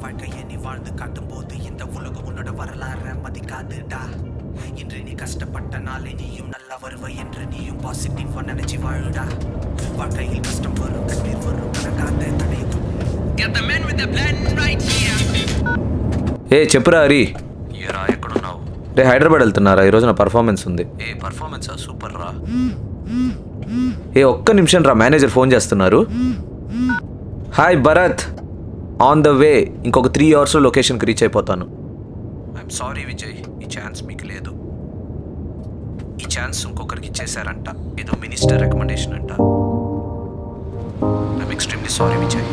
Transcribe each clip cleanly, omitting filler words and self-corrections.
வாழ்க்கையை நீ வாழ்ந்து காட்டும் போது இந்த உலகம் உன்னோட வரலாறு மதிக்காதுடா. இன்று நீ கஷ்டப்பட்ட நாளை நீயும் நல்லா வருவ என்று நீயும் பாசிட்டிவா நினைச்சு வாழுடா. வாழ்க்கையில் கஷ்டம் வரும், கண்ணீர் வரும், கணக்காத தடையும். Get the man with the plan right here. ఏ చెప్పురా హరి. ఏరా ఎక్కడున్నావు? రే హైదరాబాద్ వెళ్తున్నారా? ఈరోజు నా పర్ఫార్మెన్స్ ఉంది. ఏ పర్ఫార్మెన్సా? సూపర్ రా. ఒక్క నిమిషం రా, మేనేజర్ ఫోన్ చేస్తున్నారు. Hi Bharat, on the way. ఇంకొక 3 అవర్స్లో లొకేషన్కి రీచ్ అయిపోతాను. ఐఎమ్ సారీ విజయ్, ఈ ఛాన్స్ మీకు లేదు. ఈ ఛాన్స్ ఇంకొకరికి ఇచ్చేశారంట. ఏదో మినిస్టర్ రికమెండేషన్ అంట. I'm extremely sorry Vijay.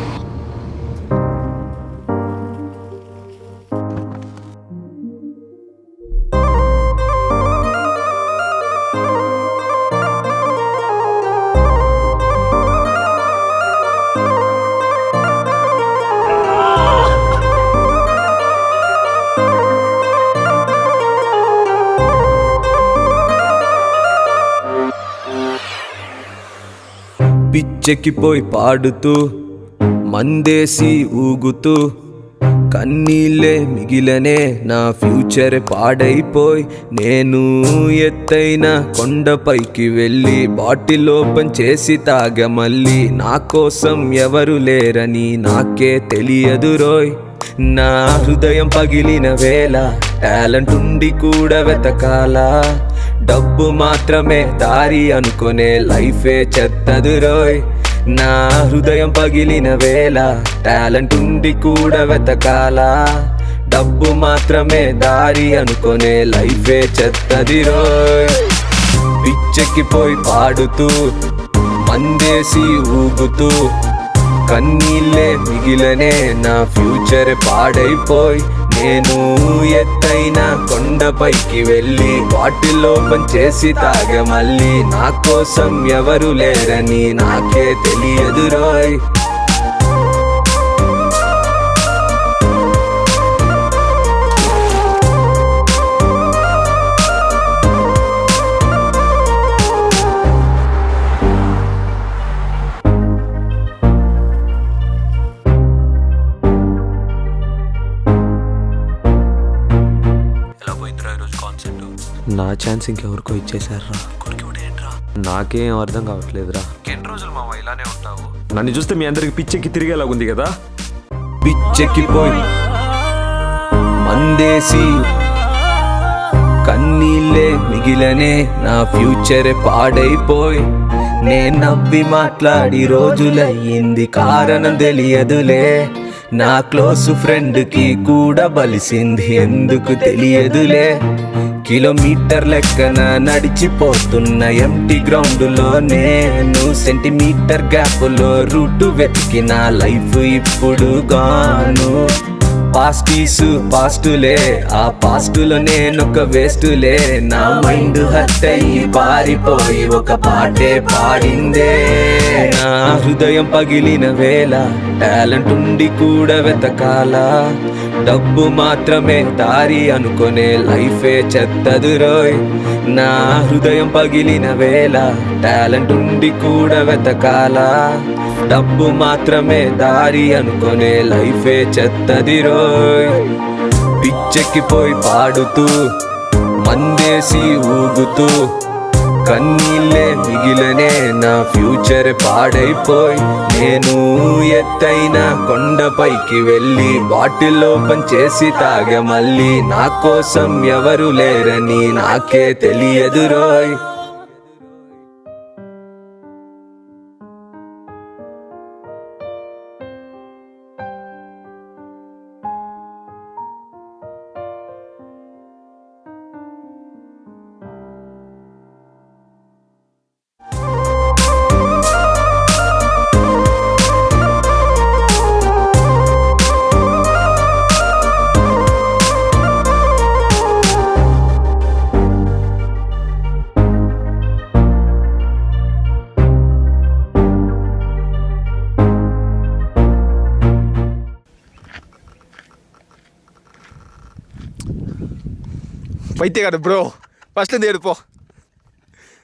పిచ్చెక్కిపోయి పాడుతూ మందేసి ఊగుతూ కన్నీళ్ళే మిగిలనే నా ఫ్యూచర్ పాడైపోయి నేను ఎత్తైన కొండపైకి వెళ్ళి బాటిల్ ఓపెన్ చేసి తాగ మళ్ళీ నా కోసం ఎవరు లేరని నాకే తెలియదు రోయ్. నా హృదయం పగిలిన వేళ టాలెంట్ ఉండి కూడా వెతకాలా, డబ్బు మాత్రమే దారి అనుకునే లైఫే చెత్తదు రోయ్. నా హృదయం పగిలిన వేళ టాలెంట్ ఉండి కూడా వెతకాలా, డబ్బు మాత్రమే దారి అనుకునే లైఫే చెత్తది రోయ్. పిచ్చెక్కిపోయి పాడుతూ మందేసి ఊగుతూ కన్నీళ్ళే మిగిలనే నా ఫ్యూచర్ పాడైపోయి నేను ఎత్తైన కొండపైకి వెళ్ళి బాటిల్ ఓపెన్ చేసి తాగ మళ్ళీ నా కోసం ఎవరు లేరని నాకే తెలియదు రోయ్. నా ఛాన్స్ ఇంకెవరికో ఇచ్చేసారా? నాకేం అర్థం కావట్లేదురా. ఎన్ని రోజులు మామ ఇలానే ఉంటావు? నన్ను చూస్తే మీ అందరికి పిచ్చెక్కి తిరిగేలాగుంది కదా. పిచ్చెక్కిపోయి మందేసి కన్నీళ్ళే మిగిలనే నా ఫ్యూచర్ పాడైపోయి నేను నవ్వి మాట్లాడి రోజులయ్యింది, కారణం తెలియదులే. నా క్లోజ్ ఫ్రెండ్కి కూడా బలిసింది, ఎందుకు తెలియదులే. కిలోమీటర్ లెక్కన నడిచిపోతున్న ఎంటీ గ్రౌండ్లో నేను సెంటీమీటర్ గ్యాప్లో రూటు వెతికిన లైఫ్ ఇప్పుడు గాను. పాస్టులే, ఆ పాస్టులో నేనొక వేస్టులే. నా మైండ్ హర్ట్ అయ్యి పారిపోయి ఒక పాటే పాడిందే. నా హృదయం పగిలిన వేళ టాలెంట్ ఉండి కూడా వెతకాలా, డబ్బు మాత్రమే దారి అనుకునే లైఫే చెత్తదు రోయ్. నా హృదయం పగిలిన వేళ టాలెంట్ ఉండి కూడా వెతకాలా, డబ్బు మాత్రమే దారి అనుకునే లైఫే చెత్తది రోయ్. పిచ్చెక్కిపోయి పాడుతూ మందేసి ఊగుతూ కన్నీళ్ళే మిగిలనే నా ఫ్యూచర్ పాడైపోయి నేను ఎత్తైన కొండపైకి వెళ్ళి బాటిల్ ఓపెన్ చేసి తాగ మళ్ళీ నా కోసం ఎవరు లేరని నాకే తెలియదు రోయ్. பைத்தியக்கார ப்ரோ ஃபர்ஸ்ட்லேருந்து எடுப்போம்